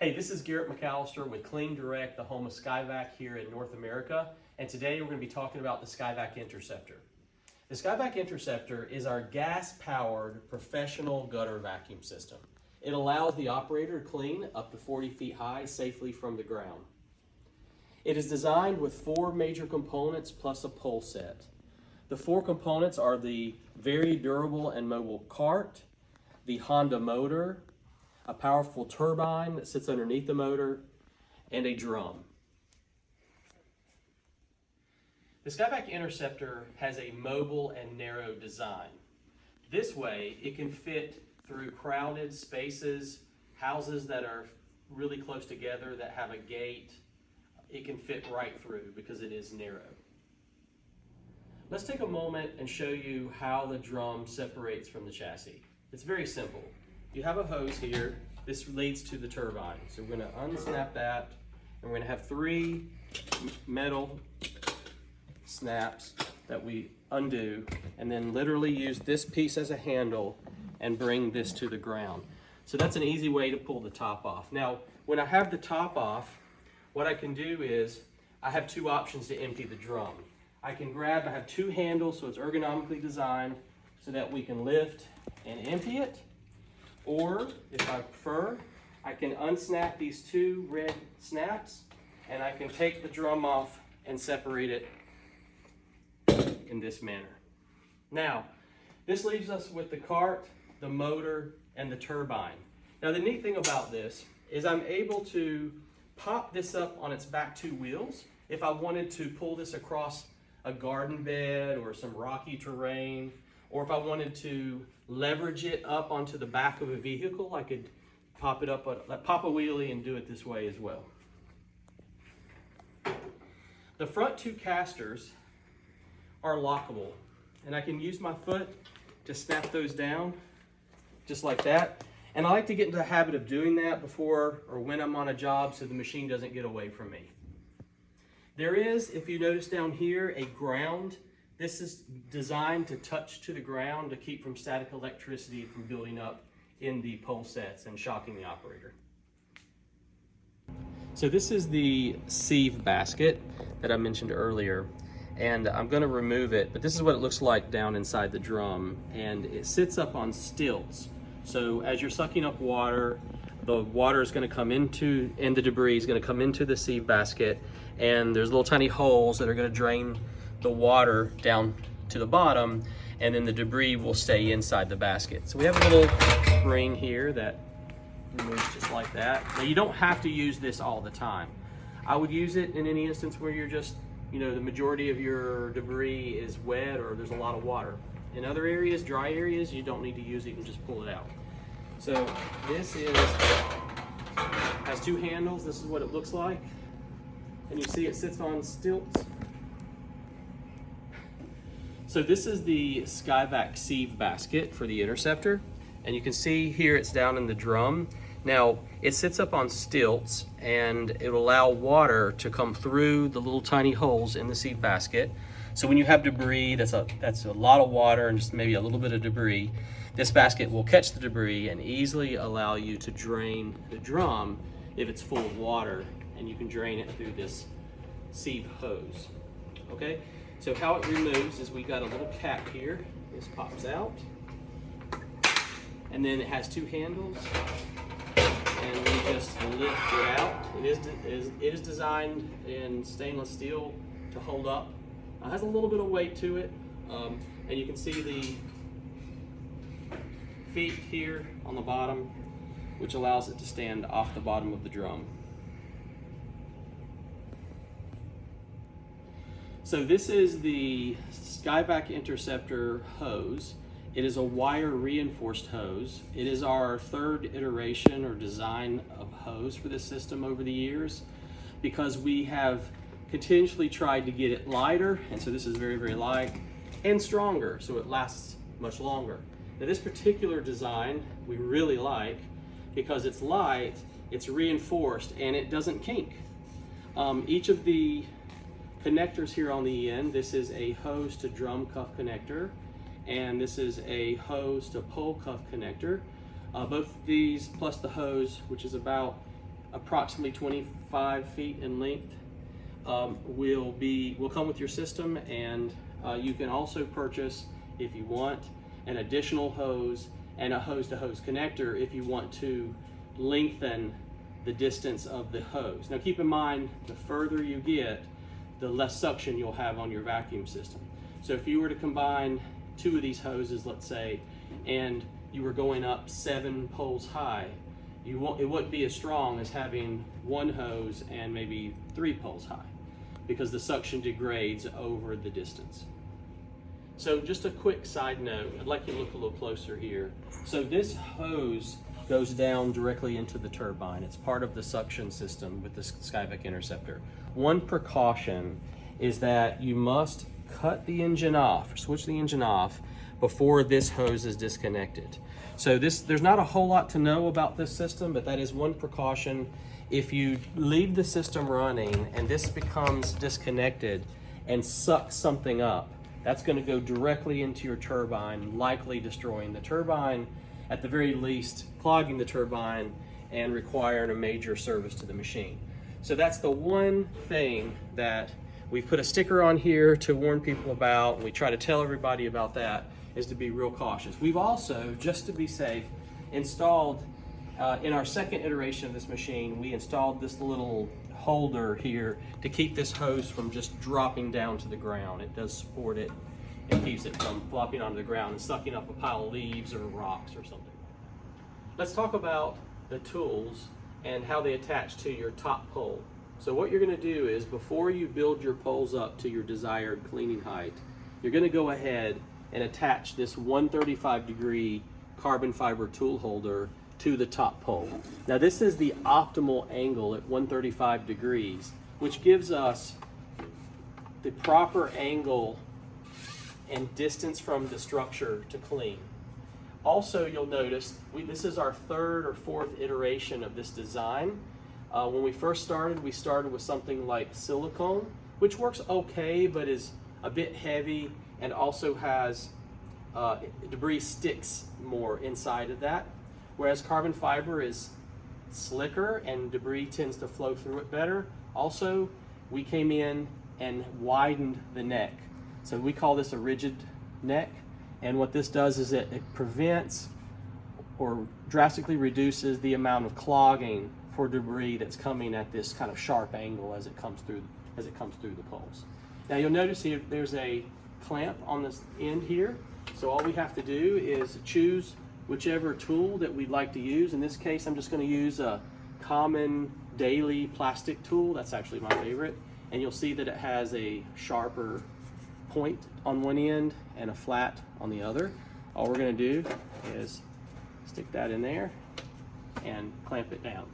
Hey, this is Garrett McAllister with Clean Direct, the home of SkyVac here in North America. And today we're going to be talking about the SkyVac Interceptor. The SkyVac Interceptor is our gas-powered professional gutter vacuum system. It allows the operator to clean up to 40 feet high safely from the ground. It is designed with 4 major components plus a pole set. The 4 components are the very durable and mobile cart, the Honda motor, a powerful turbine that sits underneath the motor, and a drum. The SkyVac Interceptor has a mobile and narrow design. This way, it can fit through crowded spaces, houses that are really close together that have a gate. It can fit right through because it is narrow. Let's take a moment and show you how the drum separates from the chassis. It's very simple. You have a hose here. This leads to the turbine. So we're going to unsnap that, and we're going to have 3 metal snaps that we undo, and then literally use this piece as a handle and bring this to the ground. So that's an easy way to pull the top off. Now, when I have the top off, what I can do is I have 2 options to empty the drum. I have 2 handles, so it's ergonomically designed so that we can lift and empty it. Or, if I prefer, I can unsnap these 2 red snaps, and I can take the drum off and separate it in this manner. Now, this leaves us with the cart, the motor, and the turbine. Now, the neat thing about this is I'm able to pop this up on its back 2 wheels if I wanted to pull this across a garden bed or some rocky terrain, or if I wanted to leverage it up onto the back of a vehicle, I could pop it up, pop a wheelie and do it this way as well. The front 2 casters are lockable, and I can use my foot to snap those down just like that. And I like to get into the habit of doing that before or when I'm on a job so the machine doesn't get away from me. There is, if you notice down here, a ground. This is designed to touch to the ground to keep from static electricity from building up in the pole sets and shocking the operator. So this is the Sieve Basket that I mentioned earlier, and I'm going to remove it, but this is what it looks like down inside the drum, and it sits up on stilts. So as you're sucking up water, the water is going to come into, and the debris is going to come into the Sieve Basket, and there's little tiny holes that are going to drain the water down to the bottom, and then the debris will stay inside the basket. So we have a little spring here that removes just like that. Now, you don't have to use this all the time. I would use it in any instance where you're just, the majority of your debris is wet or there's a lot of water. In other areas, dry areas, you don't need to use it, you can just pull it out. So this has 2 handles. This is what it looks like. And you see it sits on stilts. So this is the SkyVac Sieve Basket for the Interceptor, and you can see here it's down in the drum. Now, it sits up on stilts, and it will allow water to come through the little tiny holes in the Sieve Basket. So when you have debris, that's a lot of water and just maybe a little bit of debris, this basket will catch the debris and easily allow you to drain the drum if it's full of water, and you can drain it through this sieve hose, okay? So how it removes is we've got a little cap here. This pops out. And then it has 2 handles. And we just lift it out. It is designed in stainless steel to hold up. It has a little bit of weight to it. And you can see the feet here on the bottom, which allows it to stand off the bottom of the drum. So this is the SkyVac Interceptor hose. It is a wire reinforced hose. It is our 3rd iteration or design of hose for this system over the years, because we have continuously tried to get it lighter, and so this is very, very light, and stronger, so it lasts much longer. Now this particular design we really like because it's light, it's reinforced, and it doesn't kink. Each of the connectors here on the end, this is a hose to drum cuff connector, and this is a hose to pole cuff connector. Both these plus the hose, which is about approximately 25 feet in length, will come with your system, and you can also purchase, if you want, an additional hose and a hose-to-hose connector if you want to lengthen the distance of the hose. Now keep in mind, the further you get, the less suction you'll have on your vacuum system. So if you were to combine 2 of these hoses, let's say, and you were going up 7 poles high, it wouldn't be as strong as having 1 hose and maybe 3 poles high, because the suction degrades over the distance. So just a quick side note, I'd like you to look a little closer here. So this hose goes down directly into the turbine. It's part of the suction system with the SkyVac Interceptor. One precaution is that you must cut the engine off, or switch the engine off, before this hose is disconnected. So there's not a whole lot to know about this system, but that is one precaution. If you leave the system running and this becomes disconnected and sucks something up, that's going to go directly into your turbine, likely destroying the turbine, at the very least clogging the turbine and requiring a major service to the machine. So that's the one thing that we've put a sticker on here to warn people about, and we try to tell everybody about that, is to be real cautious. We've also, just to be safe, installed, in our second iteration of this machine, we installed this little holder here to keep this hose from just dropping down to the ground. It does support it and keeps it from flopping onto the ground and sucking up a pile of leaves or rocks or something. Let's talk about the tools and how they attach to your top pole. So what you're going to do is, before you build your poles up to your desired cleaning height, you're going to go ahead and attach this 135-degree carbon fiber tool holder to the top pole. Now this is the optimal angle at 135 degrees, which gives us the proper angle and distance from the structure to clean. Also, you'll notice this is our 3rd or 4th iteration of this design. When we first started, we started with something like silicone, which works okay, but is a bit heavy and also has debris sticks more inside of that. Whereas carbon fiber is slicker and debris tends to flow through it better. Also, we came in and widened the neck. So we call this a rigid neck. And what this does is it prevents or drastically reduces the amount of clogging for debris that's coming at this kind of sharp angle as it comes through the poles. Now you'll notice here there's a clamp on this end here. So all we have to do is choose whichever tool that we'd like to use. In this case, I'm just going to use a common daily plastic tool. That's actually my favorite. And you'll see that it has a sharper point on one end and a flat on the other. All we're going to do is stick that in there and clamp it down.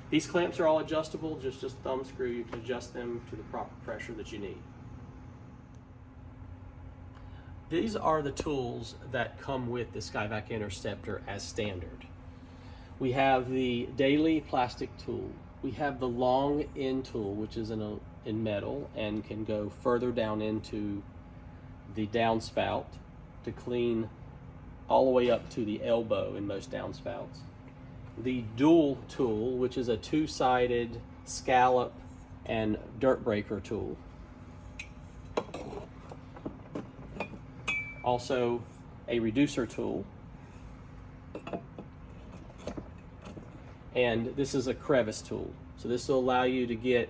These clamps are all adjustable, just thumb screw. You can adjust them to the proper pressure that you need. These are the tools that come with the SkyVac Interceptor as standard. We have the daily plastic tool. We have the long end tool, which is in metal and can go further down into the downspout to clean all the way up to the elbow in most downspouts. The dual tool, which is a 2-sided scallop and dirt breaker tool. Also a reducer tool. And this is a crevice tool. So this will allow you to get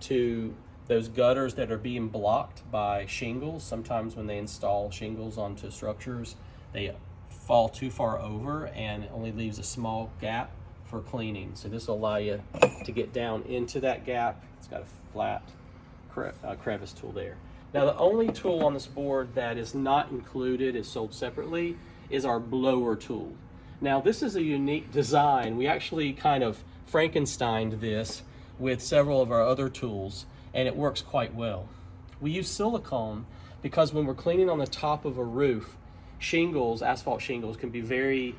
to those gutters that are being blocked by shingles. Sometimes when they install shingles onto structures, they fall too far over and it only leaves a small gap for cleaning. So this will allow you to get down into that gap. It's got a flat crevice tool there. Now the only tool on this board that is not included, is sold separately, is our blower tool. Now this is a unique design. We actually kind of Frankensteined this with several of our other tools, and it works quite well. We use silicone because when we're cleaning on the top of a roof, shingles, asphalt shingles, can be very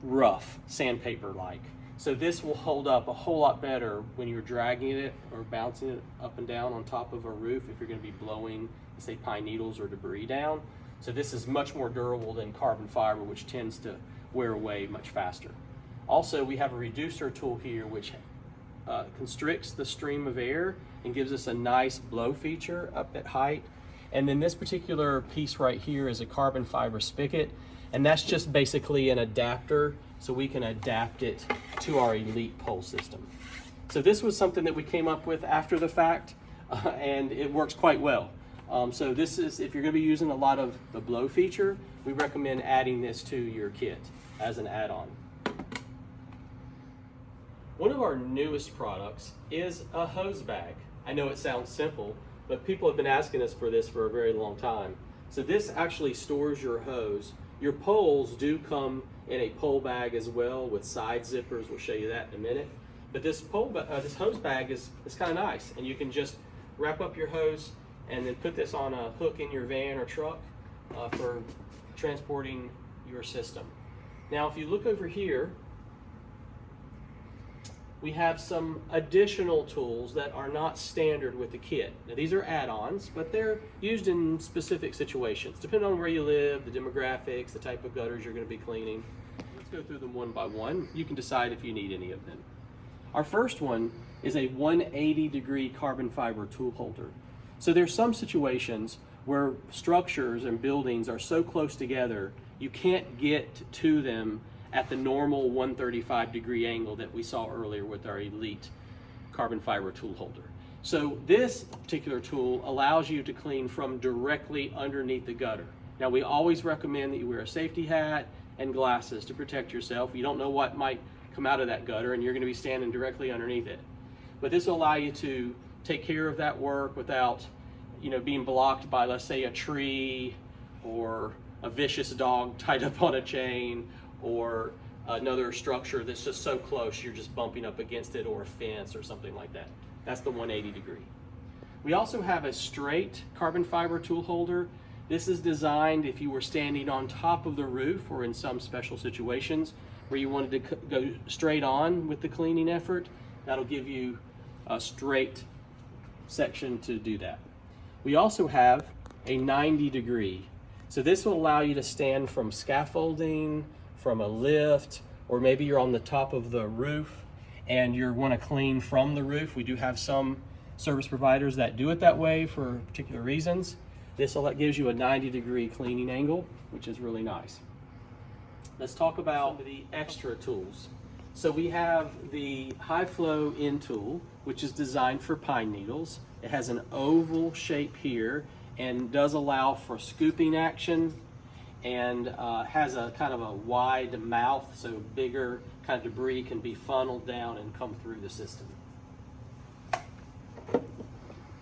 rough, sandpaper-like. So this will hold up a whole lot better when you're dragging it or bouncing it up and down on top of a roof if you're going to be blowing, say, pine needles or debris down. So this is much more durable than carbon fiber, which tends to wear away much faster. Also, we have a reducer tool here which constricts the stream of air and gives us a nice blow feature up at height. And then this particular piece right here is a carbon fiber spigot, and that's just basically an adapter so we can adapt it to our Elite pole system. So this was something that we came up with after the fact, and it works quite well. So this is, if you're going to be using a lot of the blow feature, we recommend adding this to your kit as an add-on. One of our newest products is a hose bag. I know it sounds simple, but people have been asking us for this for a very long time. So this actually stores your hose. Your poles do come in a pole bag as well with side zippers. We'll show you that in a minute. But this hose bag is kind of nice, and you can just wrap up your hose and then put this on a hook in your van or truck for transporting your system. Now, if you look over here, we have some additional tools that are not standard with the kit. Now, these are add-ons, but they're used in specific situations, depending on where you live, the demographics, the type of gutters you're going to be cleaning. Let's go through them one by one. You can decide if you need any of them. Our first one is a 180-degree carbon fiber tool holder. So there's some situations where structures and buildings are so close together, you can't get to them at the normal 135-degree angle that we saw earlier with our Elite carbon fiber tool holder. So this particular tool allows you to clean from directly underneath the gutter. Now, we always recommend that you wear a safety hat and glasses to protect yourself. You don't know what might come out of that gutter, and you're going to be standing directly underneath it. But this will allow you to take care of that work without, being blocked by, let's say, a tree or a vicious dog tied up on a chain, or another structure that's just so close you're just bumping up against it, or a fence or something like that. That's the 180 degree. We also have a straight carbon fiber tool holder. This is designed if you were standing on top of the roof or in some special situations where you wanted to go straight on with the cleaning effort. That'll give you a straight section to do that. We also have a 90 degree. So this will allow you to stand from scaffolding, from a lift, or maybe you're on the top of the roof and you want to clean from the roof. We do have some service providers that do it that way for particular reasons. This gives you a 90 degree cleaning angle, which is really nice. Let's talk about the extra tools. So we have the high flow end tool, which is designed for pine needles. It has an oval shape here and does allow for scooping action, and has a kind of a wide mouth, so bigger kind of debris can be funneled down and come through the system.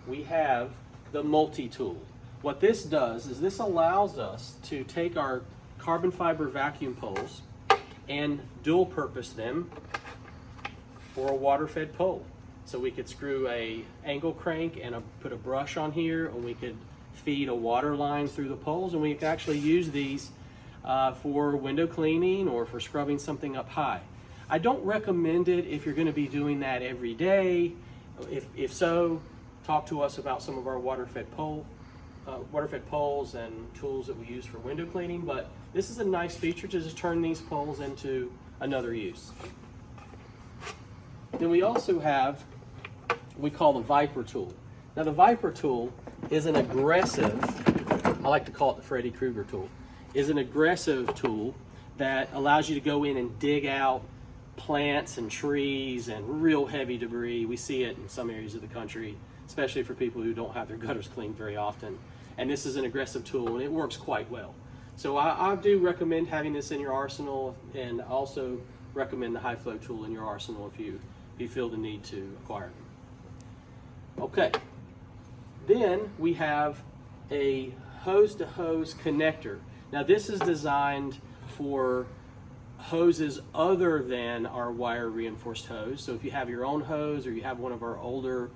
We have the multi-tool. What this does is this allows us to take our carbon fiber vacuum poles and dual purpose them for a water-fed pole. So we could screw a angle crank and put a brush on here, and we could feed a water line through the poles, and we can actually use these for window cleaning or for scrubbing something up high. I don't recommend it if you're going to be doing that every day. If so, talk to us about some of our water-fed poles and tools that we use for window cleaning, but this is a nice feature to just turn these poles into another use. Then we also have what we call the Viper tool. Now, the Viper tool is an aggressive, I like to call it the Freddy Krueger tool, is an aggressive tool that allows you to go in and dig out plants and trees and real heavy debris. We see it in some areas of the country, especially for people who don't have their gutters cleaned very often. And this is an aggressive tool, and it works quite well. So I do recommend having this in your arsenal, and also recommend the high flow tool in your arsenal if you feel the need to acquire them. Okay. Then we have a hose-to-hose connector. Now, this is designed for hoses other than our wire reinforced hose. So if you have your own hose, or you have one of our older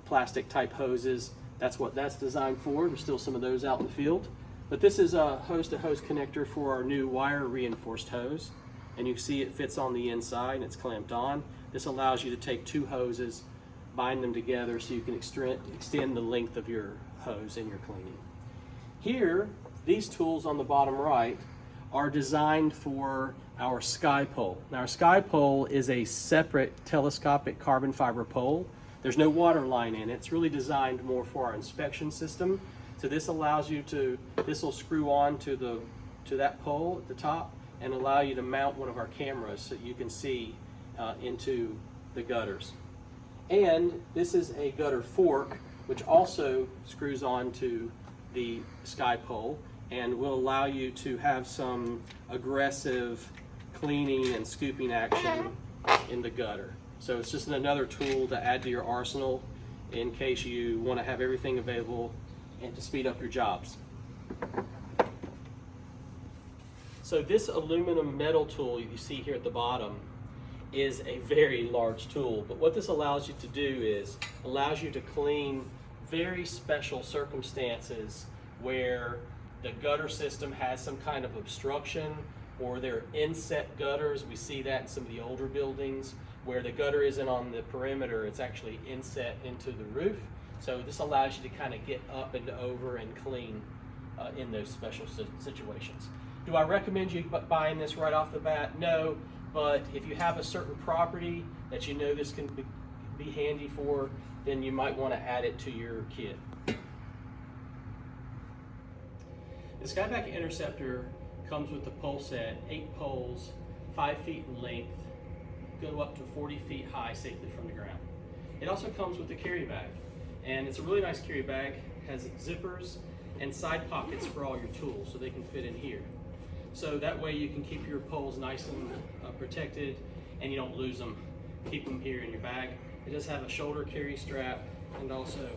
plastic type hoses, that's what that's designed for. There's still some of those out in the field. But this is a hose-to-hose connector for our new wire reinforced hose. And you can see it fits on the inside and it's clamped on. This allows you to take two hoses, bind them together so you can extend the length of your hose in your cleaning. Here, these tools on the bottom right are designed for our sky pole. Now, our sky pole is a separate telescopic carbon fiber pole. There's no water line in it. It's really designed more for our inspection system. So this allows you to, this will screw on to that pole at the top and allow you to mount one of our cameras so you can see into the gutters. And this is a gutter fork, which also screws on to the sky pole and will allow you to have some aggressive cleaning and scooping action in the gutter. So it's just another tool to add to your arsenal in case you want to have everything available and to speed up your jobs. So this aluminum metal tool you see here at the bottom is a very large tool, but what this allows you to do is allows you to clean very special circumstances where the gutter system has some kind of obstruction, or there are inset gutters. We see that in some of the older buildings where the gutter isn't on the perimeter, it's actually inset into the roof. So this allows you to kind of get up and over and clean in those special situations. Do I recommend you buying this right off the bat? No, but if you have a certain property that you know this can be handy for, then you might want to add it to your kit. The SkyVac Interceptor comes with the pole set, 8 poles, 5 feet in length, go up to 40 feet high safely from the ground. It also comes with a carry bag, and it's a really nice carry bag. It has zippers and side pockets for all your tools so they can fit in here. So that way you can keep your poles nice and protected and you don't lose them. Keep them here in your bag. It does have a shoulder carry strap and also